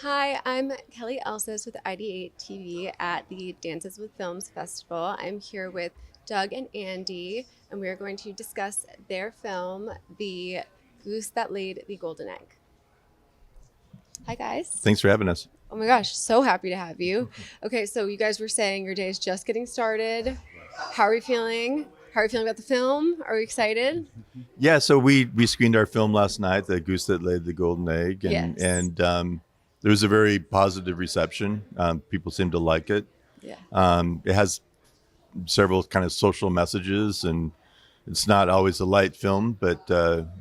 Hi, I'm Kelly Elsas with IdeateTV at the Dances with Films Festival. I'm here with Doug and Andy, and we are going to discuss their film, The Goose That Laid the Golden Egg. Hi, guys. Thanks for having us. Oh my gosh, so happy to have you. Okay, so you guys were saying your day is just getting started. How are you feeling? How are you feeling about the film? Are we excited? Yeah, so we screened our film last night, The Goose That Laid the Golden Egg, and Yes. there was a very positive reception. People seem to like it. Yeah. It has several kind of social messages, and it's not always a light film, but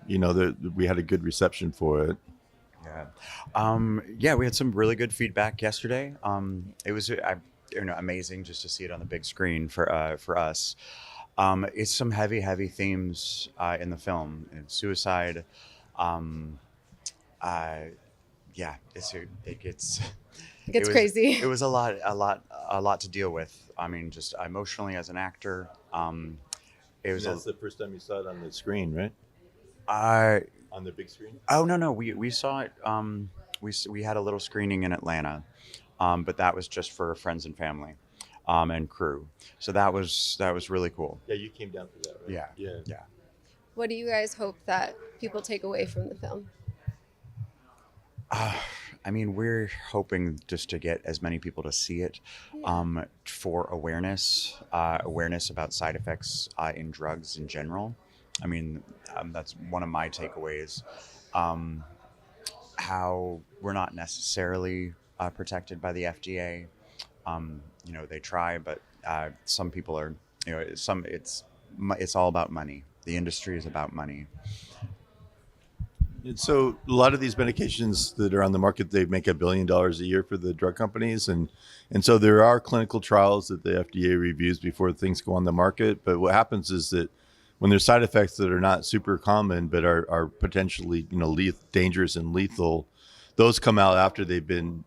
we had a good reception for it. Yeah. Yeah, we had some really good feedback yesterday. It was amazing just to see it on the big screen for us. It's some heavy themes in the film. And suicide. Um, uh, yeah, it gets It gets crazy. It was a lot to deal with. I mean, just emotionally as an actor. It was That's the first time you saw it on the screen, right? uh, On the big screen. Oh no, we saw it. We had a little screening in Atlanta, but that was just for friends and family, and crew. So that was really cool. Yeah, you came down for that, right? Yeah, Yeah. yeah. What do you guys hope that people take away from the film? I mean, we're hoping just to get as many people to see it, for awareness about side effects in drugs in general. I mean, that's one of my takeaways. Um, how we're not necessarily protected by the FDA. They try, but some people are. It's all about money. The industry is about money. And so a lot of these medications that are on the market, they make $1 billion a year for the drug companies. And so there are clinical trials that the FDA reviews before things go on the market. But what happens is that when there's side effects that are not super common, but are potentially, dangerous and lethal, those come out after they've been,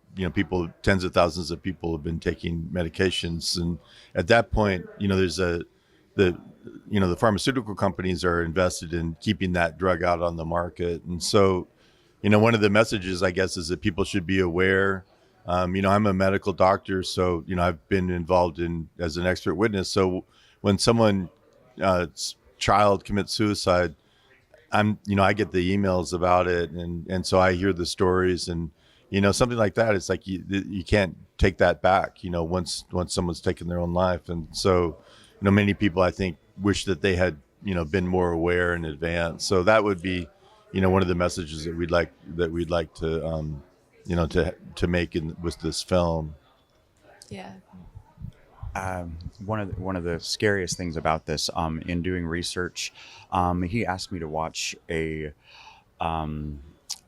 tens of thousands of people have been taking medications. And at that point, the the pharmaceutical companies are invested in keeping that drug out on the market. And so, one of the messages, I guess, is that people should be aware. I'm a medical doctor, so I've been involved in as an expert witness. So when someone child commits suicide, I get the emails about it, and so I hear the stories, and something like that. It's like you can't take that back. Once someone's taken their own life, and so many people, I think, wish that they had been more aware in advance. So that would be one of the messages that we'd like to to make with this film. Yeah. One of the scariest things about this, in doing research, he asked me to watch it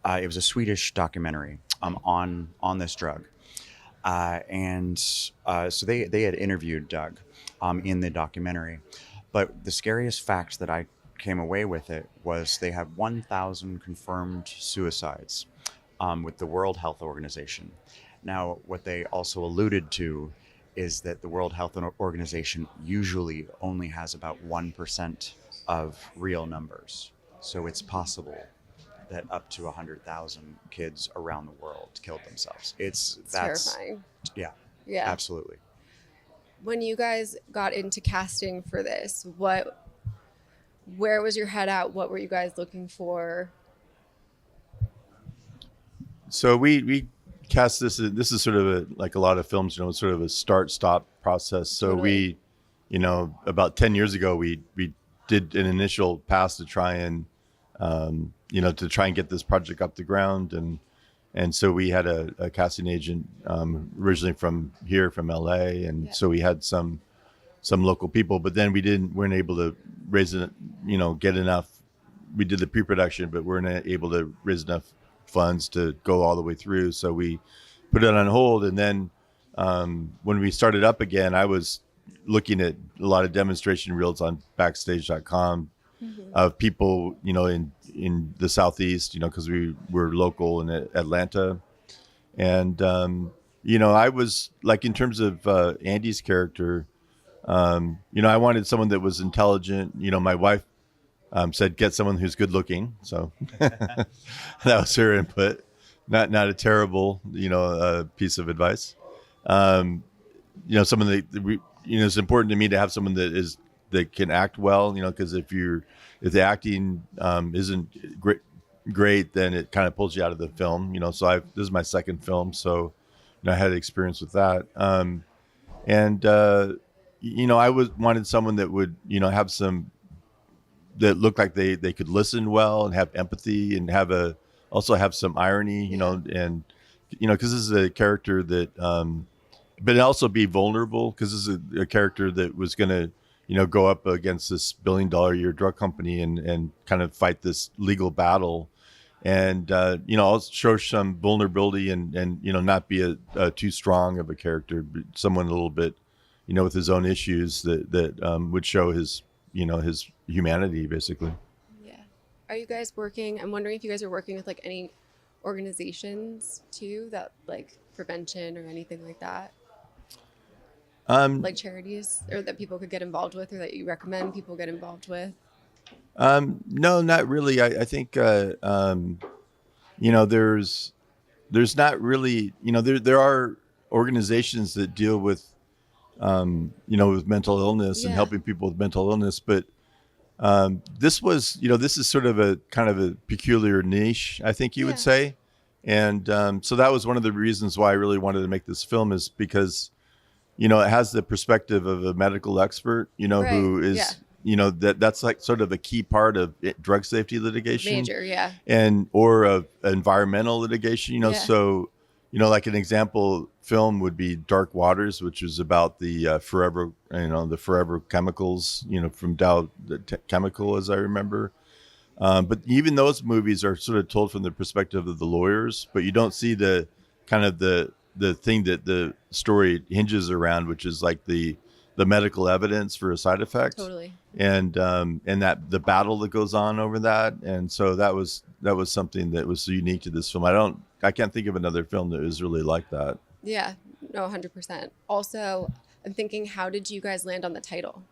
was a Swedish documentary on this drug, and so they had interviewed Doug in the documentary, but the scariest fact that I came away with it was they had 1,000 confirmed suicides with the World Health Organization. Now, what they also alluded to is that the World Health Organization usually only has about 1% of real numbers. So it's possible that up to 100,000 kids around the world killed themselves. It's That's terrifying. yeah, Yeah. absolutely. When you guys got into casting for this, where was your head at? What were you guys looking for? So we cast this. This is sort of like a lot of films, it's sort of a start-stop process. So Totally. about 10 years ago, we did an initial pass to try and get this project off the ground, and so we had a casting agent originally from LA, and Yeah. so we had some local people, but then weren't able to raise it, get enough. We did the pre-production, but weren't able to raise enough funds to go all the way through. So we put it on hold. And then when we started up again, I was looking at a lot of demonstration reels on backstage.com Mhm. of people, in the Southeast, because we were local in Atlanta. And, I was like, in terms of Andy's character, I wanted someone that was intelligent. My wife said, get someone who's good looking. So that was her input. not a terrible, piece of advice. Um, someone it's important to me to have someone that can act well, because if the acting isn't great, then it kind of pulls you out of the film, so this is my second film, so I had experience with that. And I wanted someone that would, have some, that looked like they could listen well and have empathy and also have some irony, and because this is a character that, but also be vulnerable, because this is a character that was going to, go up against this $1 billion-a-year drug company and kind of fight this legal battle, and I'll show some vulnerability and not be a too strong of a character, but someone a little bit, with his own issues that would show his his humanity, basically. Yeah. Are you guys working? I'm wondering if you guys are working with like any organizations too, that like prevention or anything like that, like charities, or that people could get involved with, or that you recommend people get involved with. No, not really. I think there's not really, there are organizations that deal with with mental illness and helping people with mental illness, but this was, this is sort of a kind of a peculiar niche, I think you would say. And so that was one of the reasons why I really wanted to make this film, is because, it has the perspective of a medical expert, Right. who is, that's like sort of a key part of drug safety litigation. Major, yeah. Or of environmental litigation, so, like an example film would be Dark Waters, which is about the forever chemicals, from Dow Chemical, as I remember. But even those movies are sort of told from the perspective of the lawyers, but you don't see the kind of the thing that the story hinges around, which is like the medical evidence for a side effect. Totally. And that the battle that goes on over that. And so that was something that was unique to this film. I can't think of another film that was really like that. Yeah, no, 100%. Also, I'm thinking, how did you guys land on the title?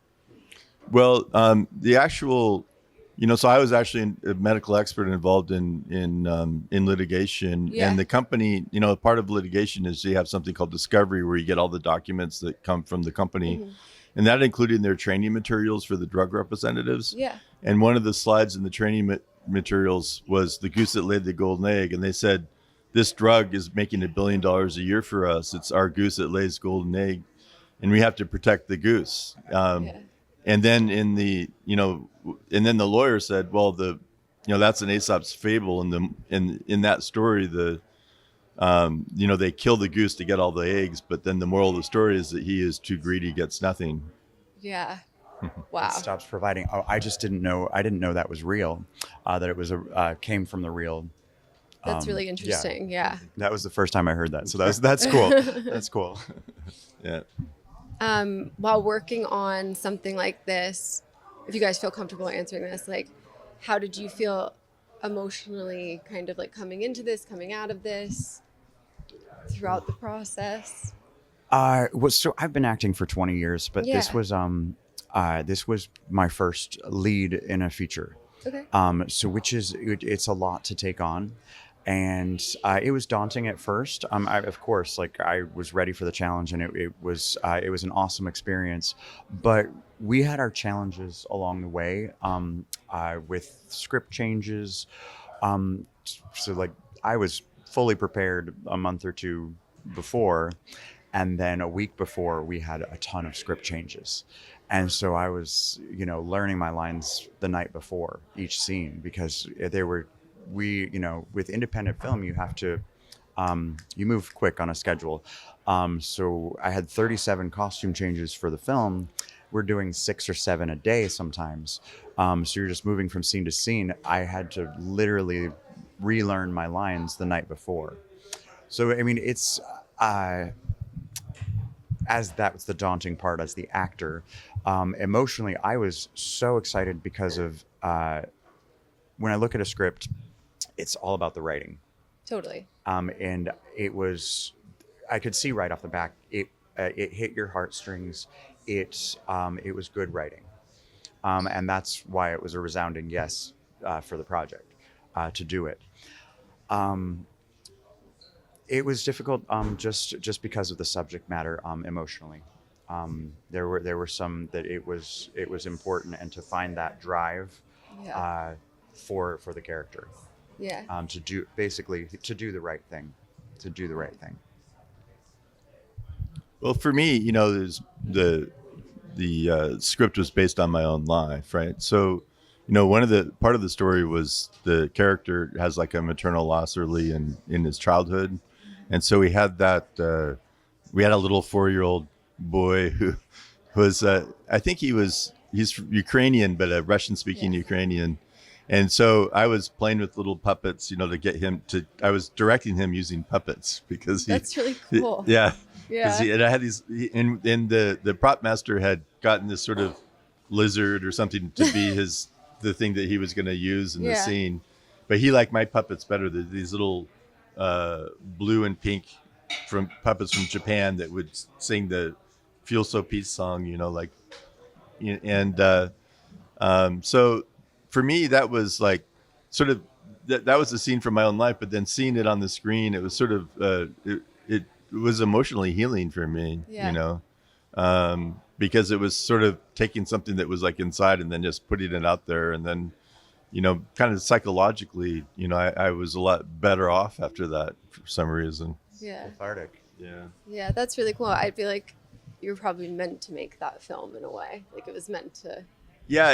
Well, the actual, so I was actually a medical expert involved in litigation, and the company, part of litigation is you have something called discovery, where you get all the documents that come from the company, and that included their training materials for the drug representatives. Yeah. And one of the slides in the training materials was the goose that laid the golden egg, and they said, this drug is making $1 billion a year for us. It's our goose that lays golden egg, and we have to protect the goose. And then and then the lawyer said, well, that's an Aesop's fable, and in that story, they kill the goose to get all the eggs, but then the moral of the story is that he is too greedy, gets nothing. Yeah. Wow. Stops providing. Oh, I didn't know that was real. That it was came from the real. That's really interesting. Yeah. That was the first time I heard that. So that's cool. That's cool. Yeah. While working on something like this, if you guys feel comfortable answering this, like, how did you feel emotionally, kind of like coming into this, coming out of this, throughout the process? So I've been acting for 20 years, but this was my first lead in a feature. Okay. So it's a lot to take on. And it was daunting at first. Of course, I was ready for the challenge, and it was an awesome experience. But we had our challenges along the way with script changes. So I was fully prepared a month or two before, and then a week before we had a ton of script changes. And so I was, learning my lines the night before each scene, because with independent film, you have to, you move quick on a schedule. So I had 37 costume changes for the film. We're doing 6 or 7 a day sometimes. So you're just moving from scene to scene. I had to literally relearn my lines the night before. So, I mean, it's, as that's the daunting part as the actor. Emotionally, I was so excited because of, when I look at a script, it's all about the writing. Totally. And I could see right off the bat, it hit your heartstrings. It was good writing. And that's why it was a resounding yes for the project, to do it. It was difficult, just because of the subject matter, emotionally. There were some that it was important, and to find that drive, Yeah. for the character, Yeah. to do basically to do the right thing, to do the right thing. Well, for me, there's the script was based on my own life, right? So, one of the part of the story was the character has like a maternal loss early in his childhood, and so we had we had a little 4-year-old boy who was I think he's Ukrainian, but a Russian-speaking Yeah. Ukrainian. And so I was playing with little puppets, to get him to. I was directing him using puppets because That's really cool. yeah, Yeah. and I had these, and the prop master had gotten this sort of lizard or something to be the thing that he was going to use in the Yeah. scene, but he liked my puppets better. These little blue and pink from puppets from Japan that would sing the "Feel So Peace" song, so for me that was like sort of that was a scene from my own life, but then seeing it on the screen, it was sort of it was emotionally healing for me. Yeah. Because it was sort of taking something that was like inside and then just putting it out there, and then kind of psychologically, I was a lot better off after that for some reason. Yeah. Cathartic. Yeah. Yeah, that's really cool. I feel like you were probably meant to make that film in a way. Like it was meant to. Yeah,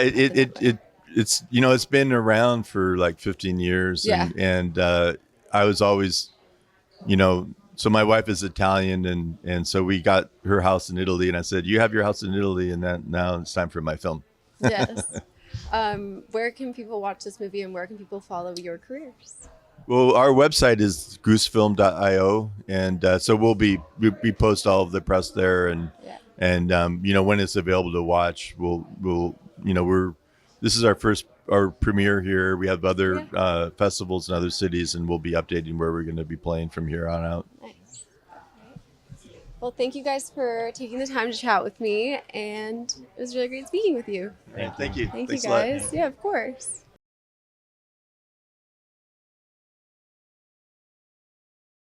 it's been around for like 15 years. Yeah. And I was always, so my wife is Italian, and so we got her house in Italy, and I said, you have your house in Italy, and now it's time for my film. Yes. Where can people watch this movie, and where can people follow your careers? Well, our website is goosefilm.io, and so we post all of the press there, and Yeah. and when it's available to watch, this is our premiere here. We have other festivals in other cities, and we'll be updating where we're going to be playing from here on out. Nice. Okay. Well, thank you guys for taking the time to chat with me, and it was really great speaking with you. Thank you. Thank Thanks you a lot. guys. Yeah, of course.